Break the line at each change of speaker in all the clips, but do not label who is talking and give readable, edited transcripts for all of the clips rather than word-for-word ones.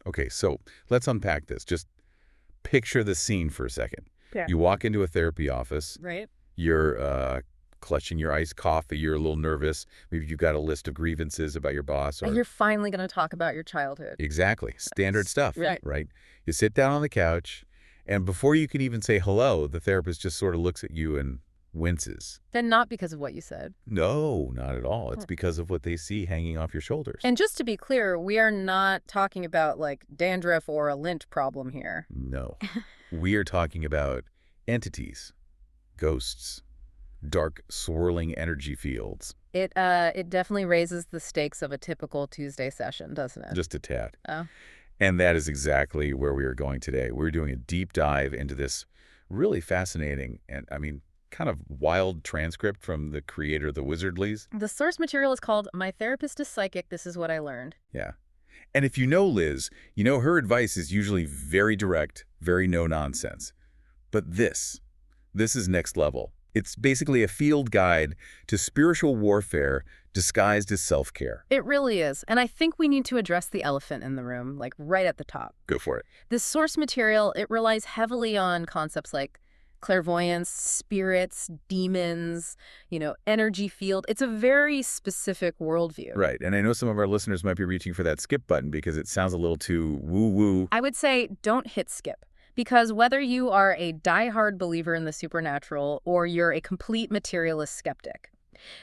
Okay, so let's unpack this. Just picture the scene for a second.
Yeah.
You walk into a therapy office.
Right.
You're clutching your iced coffee. You're a little nervous. Maybe you've got a list of grievances about your boss.
And
Or
you're finally going to talk about your childhood.
Exactly. Standard stuff,
Right.
right? You sit down on the couch, and before you can even say hello, the therapist just sort of looks at you and winces.
Then not because of what you said.
No, not at all. It's because of what they see hanging off your shoulders.
And just to be clear, we are not talking about like dandruff or a lint problem here.
No. We are talking about entities, ghosts, dark, swirling energy fields.
It definitely raises the stakes of a typical Tuesday session, doesn't it?
Just a tad.
Oh.
And that is exactly where we are going today. We're doing a deep dive into this really fascinating and, kind of wild transcript from the creator of Thewizardliz.
The source material is called My Therapist is Psychic, This Is What I Learned.
Yeah. And if you know Liz, you know her advice is usually very direct, very no-nonsense. But this is next level. It's basically a field guide to spiritual warfare disguised as self-care.
It really is. And I think we need to address the elephant in the room, like right at the top.
Go for it.
This source material, it relies heavily on concepts like clairvoyance, spirits, demons, energy field. It's a very specific worldview.
Right. And I know some of our listeners might be reaching for that skip button because it sounds a little too woo-woo.
I would say don't hit skip. Because whether you are a diehard believer in the supernatural or you're a complete materialist skeptic,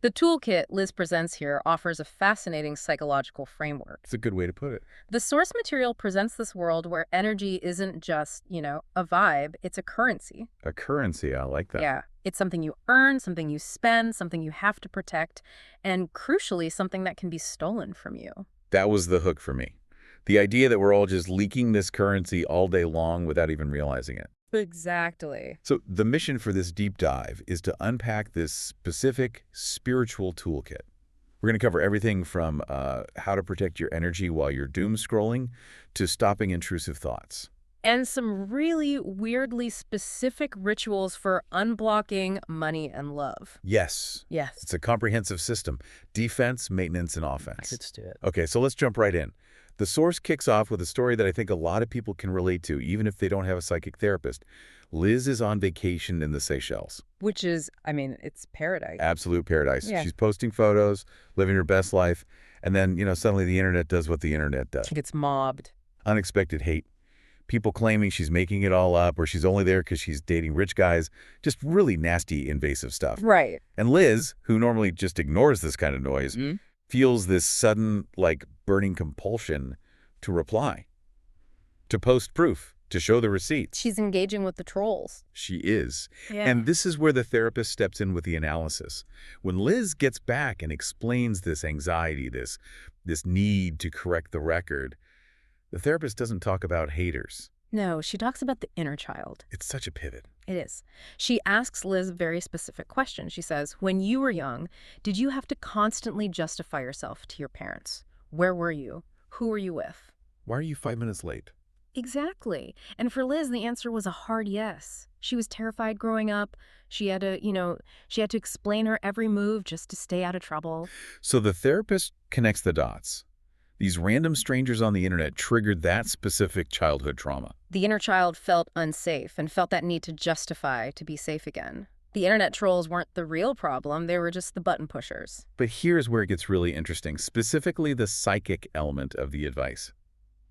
the toolkit Liz presents here offers a fascinating psychological framework.
It's a good way to put it.
The source material presents this world where energy isn't just, a vibe, it's a currency.
A currency, I like that.
Yeah. It's something you earn, something you spend, something you have to protect, and crucially, something that can be stolen from you.
That was the hook for me. The idea that we're all just leaking this currency all day long without even realizing it.
Exactly.
So the mission for this deep dive is to unpack this specific spiritual toolkit. We're going to cover everything from how to protect your energy while you're doom scrolling to stopping intrusive thoughts.
And some really weirdly specific rituals for unblocking money and love.
Yes.
Yes.
It's a comprehensive system. Defense, maintenance, and offense.
Let's do it.
Okay, so let's jump right in. The source kicks off with a story that I think a lot of people can relate to, even if they don't have a psychic therapist. Liz is on vacation in the Seychelles.
Which is, it's paradise.
Absolute paradise.
Yeah.
She's posting photos, living her best life, and then, suddenly the internet does what the internet does.
She gets mobbed.
Unexpected hate. People claiming she's making it all up or she's only there because she's dating rich guys. Just really nasty, invasive stuff.
Right.
And Liz, who normally just ignores this kind of noise, feels this sudden, burning compulsion to reply, to post proof, to show the receipts.
She's engaging with the trolls.
She is.
Yeah.
And this is where the therapist steps in with the analysis. When Liz gets back and explains this anxiety, this need to correct the record, the therapist doesn't talk about haters.
No, she talks about the inner child.
It's such a pivot.
It is. She asks Liz a very specific question. She says, when you were young, did you have to constantly justify yourself to your parents? Where were you? Who were you with?
Why are you 5 minutes late?
Exactly. And for Liz, the answer was a hard yes. She was terrified growing up. She had to explain her every move just to stay out of trouble.
So the therapist connects the dots. These random strangers on the internet triggered that specific childhood trauma.
The inner child felt unsafe and felt that need to justify to be safe again. The internet trolls weren't the real problem. They were just the button pushers.
But here's where it gets really interesting, specifically the psychic element of the advice.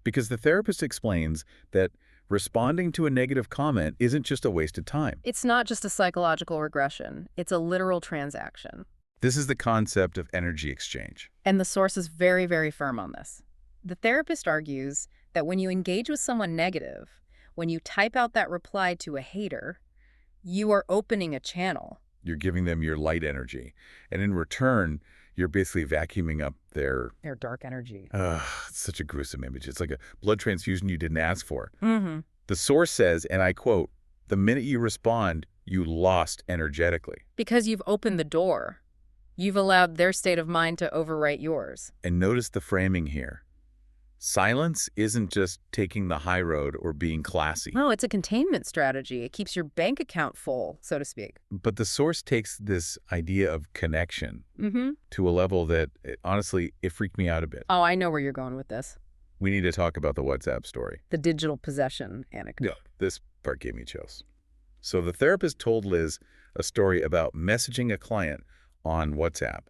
Because the therapist explains that responding to a negative comment isn't just a waste of time.
It's not just a psychological regression. It's a literal transaction.
This is the concept of energy exchange.
And the source is very, very firm on this. The therapist argues that when you engage with someone negative, when you type out that reply to a hater, you are opening a channel.
You're giving them your light energy. And in return, you're basically vacuuming up their
dark energy.
It's such a gruesome image. It's like a blood transfusion you didn't ask for.
Mm-hmm.
The source says, and I quote, "The minute you respond, you lost energetically."
Because you've opened the door. You've allowed their state of mind to overwrite yours.
And notice the framing here. Silence isn't just taking the high road or being classy.
No, it's a containment strategy. It keeps your bank account full, so to speak.
But the source takes this idea of connection
Mm-hmm.
to a level that, honestly, it freaked me out a bit.
Oh, I know where you're going with this.
We need to talk about the WhatsApp story.
The digital possession anecdote.
Yeah, this part gave me chills. So the therapist told Liz a story about messaging a client on WhatsApp.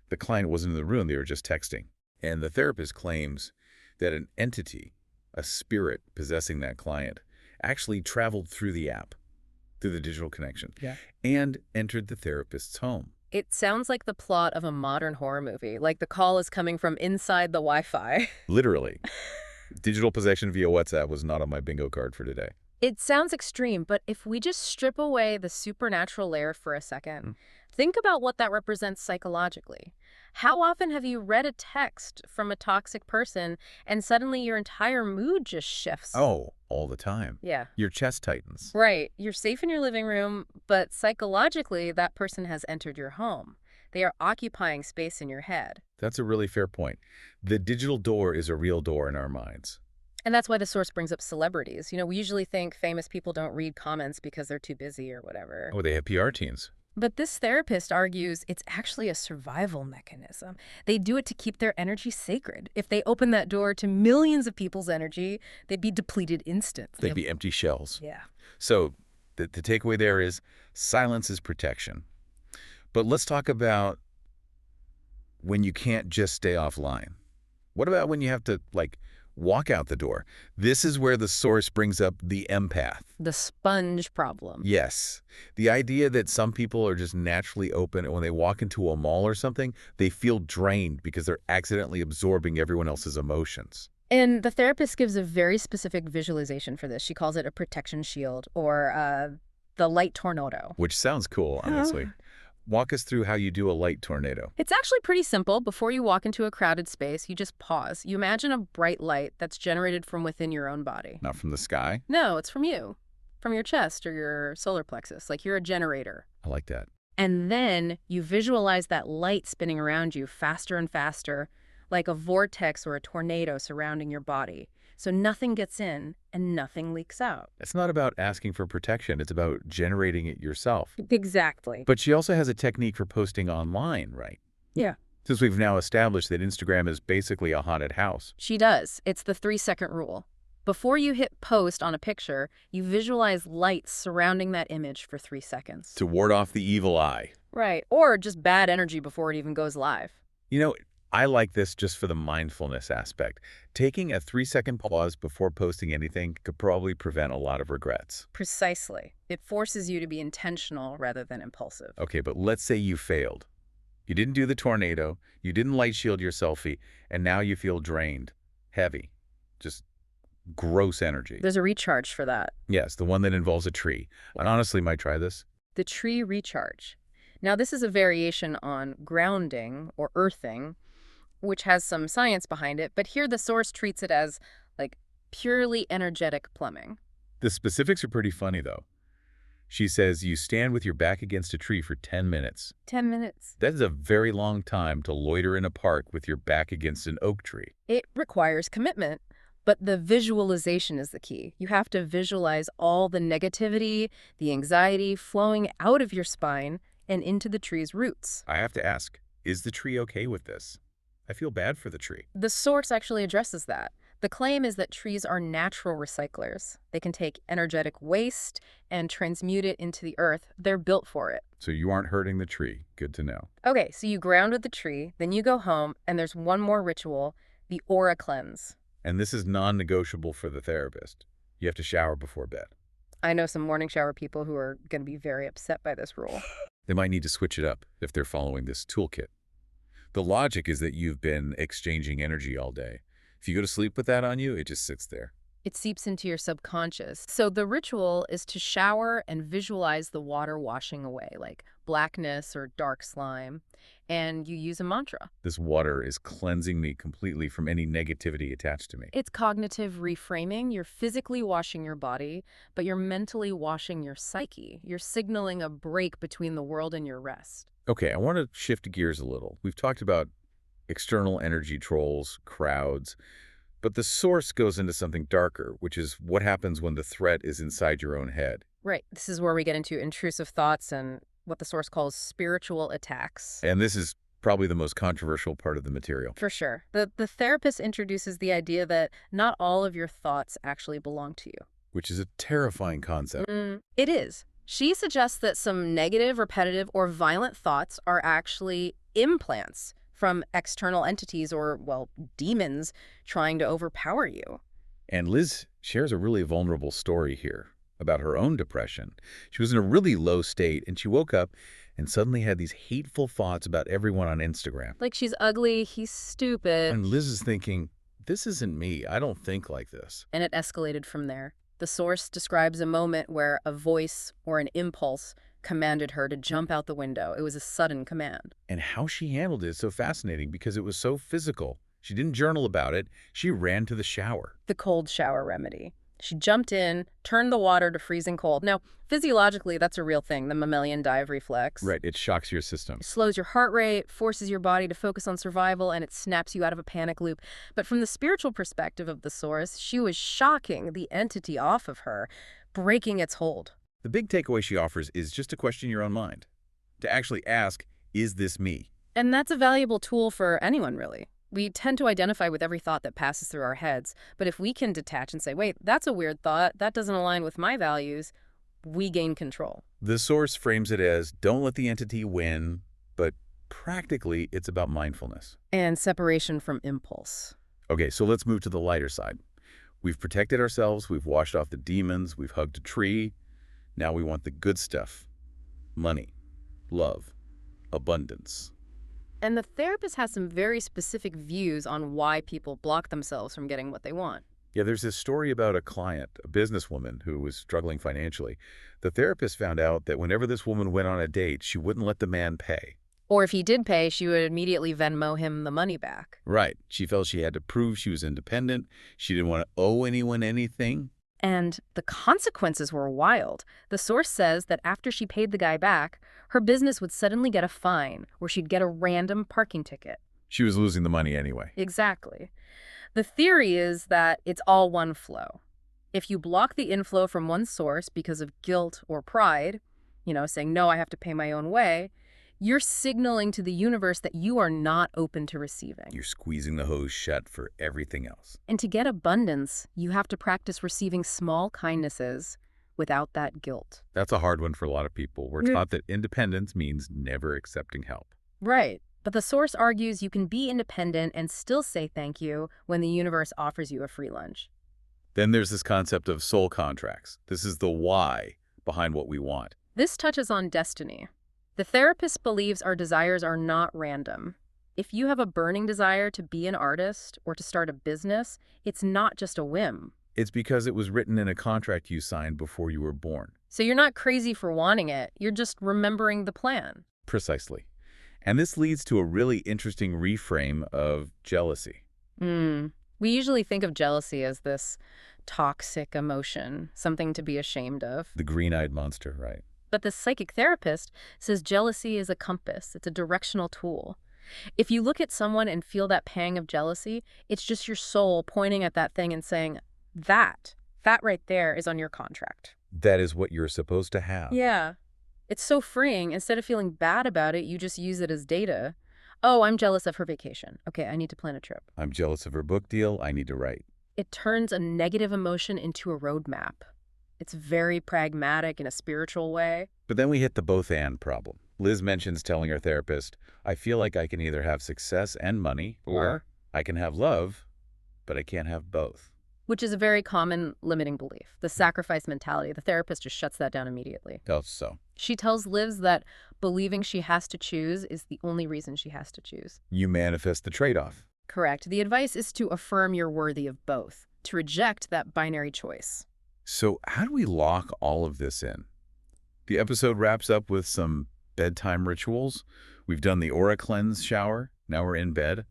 The client wasn't in the room, they were just texting. And the therapist claims that an entity, a spirit possessing that client, actually traveled through the app, through the digital connection, and entered the therapist's home.
It sounds like the plot of a modern horror movie, like the call is coming from inside the Wi-Fi.
Literally. Digital possession via WhatsApp was not on my bingo card for today.
It sounds extreme, but if we just strip away the supernatural layer for a second, think about what that represents psychologically. How often have you read a text from a toxic person and suddenly your entire mood just shifts?
Oh, all the time.
Yeah.
Your chest tightens.
Right. You're safe in your living room, but psychologically, that person has entered your home. They are occupying space in your head.
That's a really fair point. The digital door is a real door in our minds.
And that's why the source brings up celebrities. You know, we usually think famous people don't read comments because they're too busy or whatever.
Oh, they have PR teams.
But this therapist argues it's actually a survival mechanism. They do it to keep their energy sacred. If they open that door to millions of people's energy, they'd be depleted instantly.
They'd be empty shells.
Yeah.
So the takeaway there is silence is protection. But let's talk about when you can't just stay offline. What about when you have to, walk out the door? This is where the source brings up the empath.
The sponge problem.
Yes. The idea that some people are just naturally open, and when they walk into a mall or something, they feel drained because they're accidentally absorbing everyone else's emotions.
And the therapist gives a very specific visualization for this. She calls it a protection shield, or the light tornado.
Which sounds cool, honestly. Walk us through how you do a light tornado.
It's actually pretty simple. Before you walk into a crowded space, you just pause. You imagine a bright light that's generated from within your own body.
Not from the sky?
No, it's from you, from your chest or your solar plexus, like you're a generator.
I like that.
And then you visualize that light spinning around you faster and faster, like a vortex or a tornado surrounding your body. So nothing gets in and nothing leaks out.
It's not about asking for protection. It's about generating it yourself.
Exactly.
But she also has a technique for posting online, right?
Yeah.
Since we've now established that Instagram is basically a haunted house.
She does. It's the 3-second rule. Before you hit post on a picture, you visualize lights surrounding that image for 3 seconds.
To ward off the evil eye.
Right. Or just bad energy before it even goes live.
You know, I like this just for the mindfulness aspect. Taking a 3-second pause before posting anything could probably prevent a lot of regrets.
Precisely. It forces you to be intentional rather than impulsive.
Okay, but let's say you failed. You didn't do the tornado, you didn't light shield your selfie, and now you feel drained, heavy, just gross energy.
There's a recharge for that.
Yes, the one that involves a tree. I honestly might try this.
The tree recharge. Now, this is a variation on grounding or earthing, which has some science behind it, but here the source treats it as, purely energetic plumbing.
The specifics are pretty funny, though. She says you stand with your back against a tree for 10 minutes.
10 minutes.
That is a very long time to loiter in a park with your back against an oak tree.
It requires commitment, but the visualization is the key. You have to visualize all the negativity, the anxiety flowing out of your spine and into the tree's roots.
I have to ask, is the tree okay with this? I feel bad for the tree.
The source actually addresses that. The claim is that trees are natural recyclers. They can take energetic waste and transmute it into the earth. They're built for it.
So you aren't hurting the tree. Good to know.
Okay, so you ground with the tree, then you go home, and there's one more ritual, the aura cleanse.
And this is non-negotiable for the therapist. You have to shower before bed.
I know some morning shower people who are going to be very upset by this rule.
They might need to switch it up if they're following this toolkit. The logic is that you've been exchanging energy all day. If you go to sleep with that on you, it just sits there.
It seeps into your subconscious. So the ritual is to shower and visualize the water washing away, like blackness or dark slime, and you use a mantra.
This water is cleansing me completely from any negativity attached to me.
It's cognitive reframing. You're physically washing your body, but you're mentally washing your psyche. You're signaling a break between the world and your rest.
Okay, I want to shift gears a little. We've talked about external energy trolls, crowds, but the source goes into something darker, which is what happens when the threat is inside your own head.
Right. This is where we get into intrusive thoughts and what the source calls spiritual attacks.
And this is Probably the most controversial part of the material.
For sure. The therapist introduces the idea that not all of your thoughts actually belong to you.
Which is a terrifying concept.
It is. She suggests that some negative, repetitive, or violent thoughts are actually implants from external entities or, well, demons trying to overpower you.
And Liz shares a really vulnerable story here about her own depression. She was in a really low state, and she woke up and suddenly had these hateful thoughts about everyone on Instagram.
Like she's ugly, he's stupid.
And Liz is thinking, this isn't me. I don't think like this.
And it escalated from there. The source describes a moment where a voice or an impulse commanded her to jump out the window. It was a sudden command.
And how she handled it is so fascinating because it was so physical. She didn't journal about it. She ran to the shower.
The cold shower remedy. She jumped in, turned the water to freezing cold. Now, physiologically, that's a real thing, the mammalian dive reflex.
Right, it shocks your system.
It slows your heart rate, forces your body to focus on survival, and it snaps you out of a panic loop. But from the spiritual perspective of the source, she was shocking the entity off of her, breaking its hold.
The big takeaway she offers is just to question your own mind. To actually ask, is this me?
And that's a valuable tool for anyone, really. We tend to identify with every thought that passes through our heads, but if we can detach and say, wait, that's a weird thought, that doesn't align with my values, we gain control.
The source frames it as, don't let the entity win, but practically it's about mindfulness.
And separation from impulse.
Okay, so let's move to the lighter side. We've protected ourselves, we've washed off the demons, we've hugged a tree. Now we want the good stuff. Money, love, abundance.
And the therapist has some very specific views on why people block themselves from getting what they want.
Yeah, there's this story about a client, a businesswoman who was struggling financially. The therapist found out that whenever this woman went on a date, she wouldn't let the man pay.
Or if he did pay, she would immediately Venmo him the money back.
Right. She felt she had to prove she was independent. She didn't want to owe anyone anything.
And the consequences were wild. The source says that after she paid the guy back, her business would suddenly get a fine or she'd get a random parking ticket.
She was losing the money anyway.
Exactly. The theory is that it's all one flow. If you block the inflow from one source because of guilt or pride, saying, no, I have to pay my own way, you're signaling to the universe that you are not open to receiving.
You're squeezing the hose shut for everything else.
And to get abundance, you have to practice receiving small kindnesses without that guilt.
That's a hard one for a lot of people. We're taught that independence means never accepting help.
Right. But the source argues you can be independent and still say thank you when the universe offers you a free lunch.
Then there's this concept of soul contracts. This is the why behind what we want.
This touches on destiny. The therapist believes our desires are not random. If you have a burning desire to be an artist or to start a business, it's not just a whim.
It's because it was written in a contract you signed before you were born.
So you're not crazy for wanting it. You're just remembering the plan.
Precisely. And this leads to a really interesting reframe of jealousy.
We usually think of jealousy as this toxic emotion, something to be ashamed of.
The green-eyed monster, right?
But the psychic therapist says jealousy is a compass. It's a directional tool. If you look at someone and feel that pang of jealousy, it's just your soul pointing at that thing and saying, that right there is on your contract.
That is what you're supposed to have.
Yeah. It's so freeing. Instead of feeling bad about it, you just use it as data. Oh, I'm jealous of her vacation. Okay, I need to plan a trip.
I'm jealous of her book deal. I need to write.
It turns a negative emotion into a roadmap. It's very pragmatic in a spiritual way.
But then we hit the both-and problem. Liz mentions telling her therapist, I feel like I can either have success and money, or I can have love, but I can't have both.
Which is a very common limiting belief, the sacrifice mentality. The therapist just shuts that down immediately.
Oh, so.
She tells Liz that believing she has to choose is the only reason she has to choose.
You manifest the trade-off.
Correct. The advice is to affirm you're worthy of both, to reject that binary choice.
So how do we lock all of this in? The episode wraps up with some bedtime rituals. We've done the aura cleanse shower. Now we're in bed.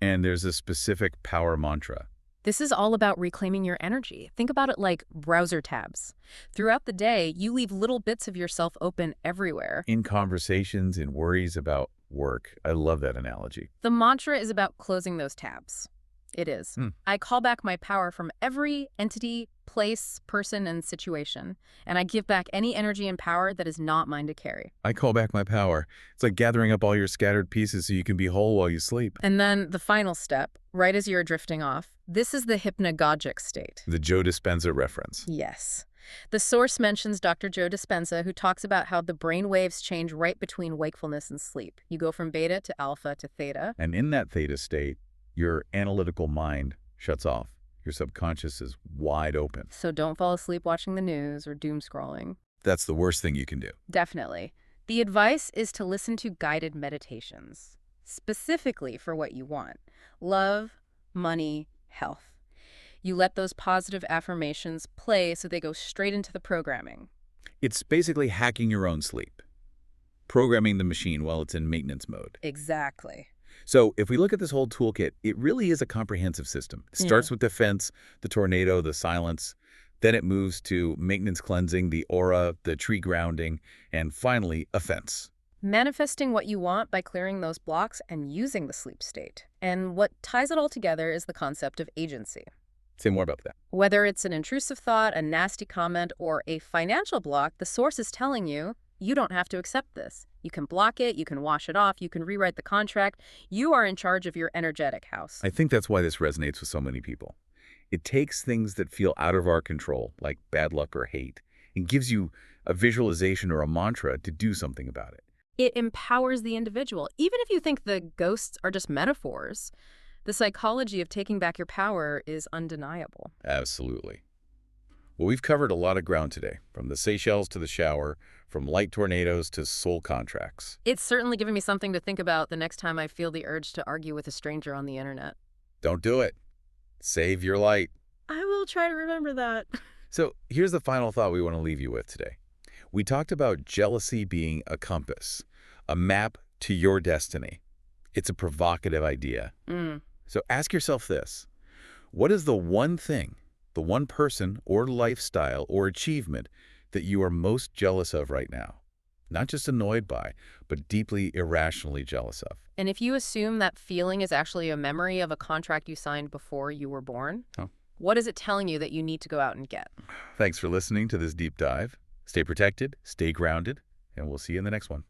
And there's a specific power mantra.
This is all about reclaiming your energy. Think about it like browser tabs. Throughout the day, you leave little bits of yourself open everywhere.
In conversations, in worries about work. I love that analogy.
The mantra is about closing those tabs. It is.
Hmm.
I call back my power from every entity, place, person, and situation, and I give back any energy and power that is not mine to carry.
I call back my power. It's like gathering up all your scattered pieces so you can be whole while you sleep.
And then the final step, right as you're drifting off, this is the hypnagogic state.
The Joe Dispenza reference.
Yes. The source mentions Dr. Joe Dispenza, who talks about how the brain waves change right between wakefulness and sleep. You go from beta to alpha to theta.
And in that theta state, your analytical mind shuts off. Your subconscious is wide open.
So don't fall asleep watching the news or doom scrolling.
That's the worst thing you can do.
Definitely. The advice is to listen to guided meditations, specifically for what you want: love, money, health. You let those positive affirmations play so they go straight into the programming.
It's basically hacking your own sleep, programming the machine while it's in maintenance mode.
Exactly.
So if we look at this whole toolkit, it really is a comprehensive system. It starts with defense, the tornado, the silence. Then it moves to maintenance cleansing, the aura, the tree grounding, and finally, offense.
Manifesting what you want by clearing those blocks and using the sleep state. And what ties it all together is the concept of agency.
Say more about that.
Whether it's an intrusive thought, a nasty comment, or a financial block, the source is telling you, you don't have to accept this. You can block it, you can wash it off, you can rewrite the contract. You are in charge of your energetic house.
I think that's why this resonates with so many people. It takes things that feel out of our control, like bad luck or hate, and gives you a visualization or a mantra to do something about it.
It empowers the individual. Even if you think the ghosts are just metaphors, the psychology of taking back your power is undeniable.
Absolutely. Well, we've covered a lot of ground today, from the Seychelles to the shower, from light tornadoes to soul contracts.
It's certainly given me something to think about the next time I feel the urge to argue with a stranger on the internet.
Don't do it. Save your light.
I will try to remember that.
So here's the final thought we want to leave you with today. We talked about jealousy being a compass, a map to your destiny. It's a provocative idea. So ask yourself this: what is the one thing, the one person or lifestyle or achievement that you are most jealous of right now? Not just annoyed by, but deeply irrationally jealous of.
And if you assume that feeling is actually a memory of a contract you signed before you were born, what is it telling you that you need to go out and get?
Thanks for listening to this deep dive. Stay protected, stay grounded, and we'll see you in the next one.